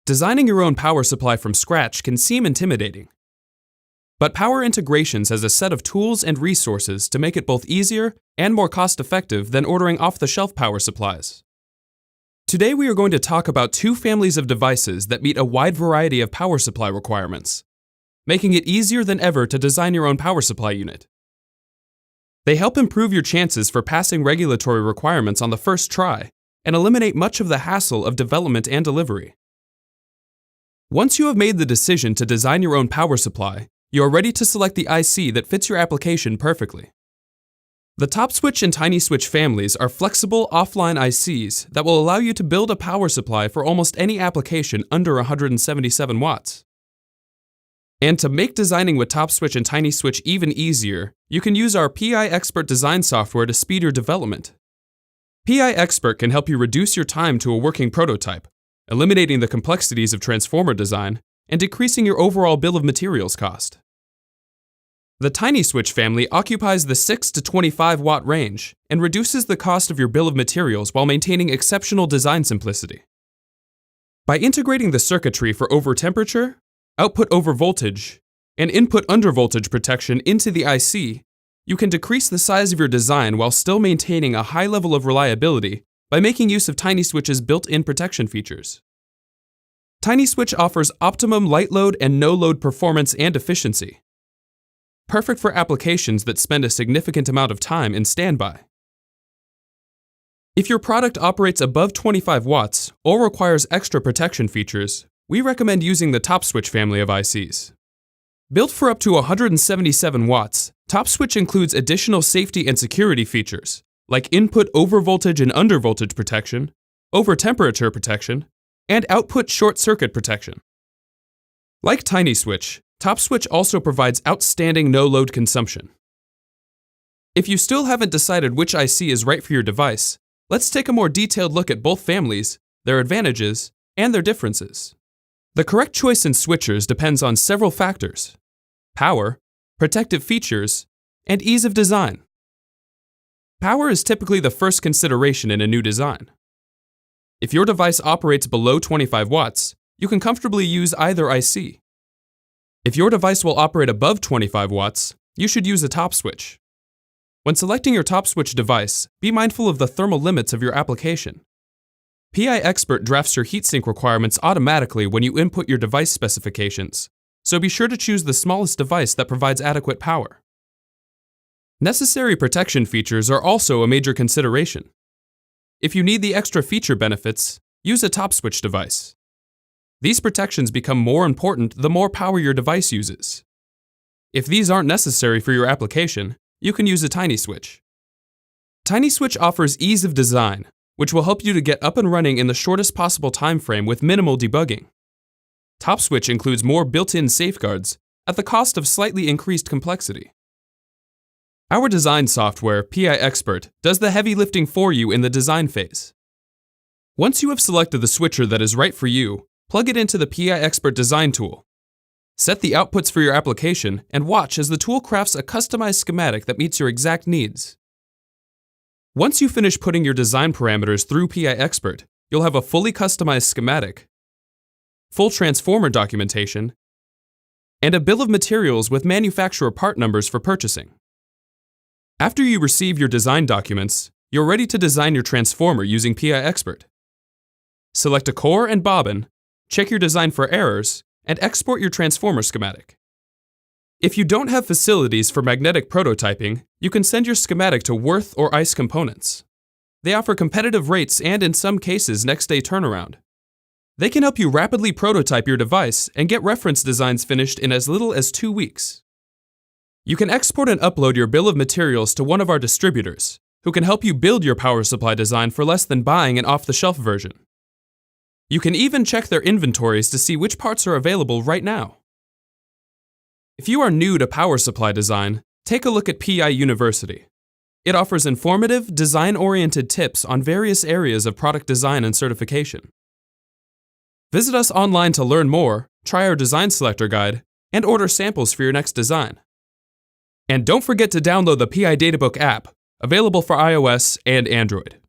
Designing your own power supply from scratch can seem intimidating. But Power Integrations has a set of tools and resources to make it both easier and more cost-effective than ordering off-the-shelf power supplies. Today we are going to talk about two families of devices that meet a wide variety of power supply requirements, making it easier than ever to design your own power supply unit. They help improve your chances for passing regulatory requirements on the first try and eliminate much of the hassle of development and delivery. Once you have made the decision to design your own power supply, you are ready to select the IC that fits your application perfectly. The TopSwitch and TinySwitch families are flexible offline ICs that will allow you to build a power supply for almost any application under 177 watts. And to make designing with TopSwitch and TinySwitch even easier, you can use our PI Expert design software to speed your development. PI Expert can help you reduce your time to a working prototype, eliminating the complexities of transformer design and decreasing your overall bill of materials cost. The TinySwitch family occupies the 6 to 25 watt range and reduces the cost of your bill of materials while maintaining exceptional design simplicity. By integrating the circuitry for over temperature, output over voltage, and input under voltage protection into the IC, you can decrease the size of your design while still maintaining a high level of reliability by making use of TinySwitch's built-in protection features. TinySwitch offers optimum light load and no load performance and efficiency, perfect for applications that spend a significant amount of time in standby. If your product operates above 25 watts or requires extra protection features, we recommend using the TopSwitch family of ICs. Built for up to 177 watts, TopSwitch includes additional safety and security features, like input over voltage and under voltage protection, over temperature protection, and output short circuit protection. Like TinySwitch, TopSwitch also provides outstanding no-load consumption. If you still haven't decided which IC is right for your device, let's take a more detailed look at both families, their advantages, and their differences. The correct choice in switchers depends on several factors: power, protective features, and ease of design. Power is typically the first consideration in a new design. If your device operates below 25 watts, you can comfortably use either IC. If your device will operate above 25 watts, you should use a TopSwitch. When selecting your TopSwitch device, be mindful of the thermal limits of your application. PI Expert drafts your heatsink requirements automatically when you input your device specifications, so be sure to choose the smallest device that provides adequate power. Necessary protection features are also a major consideration. If you need the extra feature benefits, use a TopSwitch device. These protections become more important the more power your device uses. If these aren't necessary for your application, you can use a TinySwitch. TinySwitch offers ease of design, which will help you to get up and running in the shortest possible time frame with minimal debugging. TopSwitch includes more built-in safeguards at the cost of slightly increased complexity. Our design software, PI Expert, does the heavy lifting for you in the design phase. Once you have selected the switcher that is right for you, plug it into the PI Expert design tool. Set the outputs for your application and watch as the tool crafts a customized schematic that meets your exact needs. Once you finish putting your design parameters through PI Expert, you'll have a fully customized schematic, full transformer documentation, and a bill of materials with manufacturer part numbers for purchasing. After you receive your design documents, you're ready to design your transformer using PI Expert. Select a core and bobbin, check your design for errors, and export your transformer schematic. If you don't have facilities for magnetic prototyping, you can send your schematic to Würth or ICE Components. They offer competitive rates and, in some cases, next-day turnaround. They can help you rapidly prototype your device and get reference designs finished in as little as 2 weeks. You can export and upload your bill of materials to one of our distributors, who can help you build your power supply design for less than buying an off-the-shelf version. You can even check their inventories to see which parts are available right now. If you are new to power supply design, take a look at PI University. It offers informative, design-oriented tips on various areas of product design and certification. Visit us online to learn more, try our design selector guide, and order samples for your next design. And don't forget to download the PI Databook app, available for iOS and Android.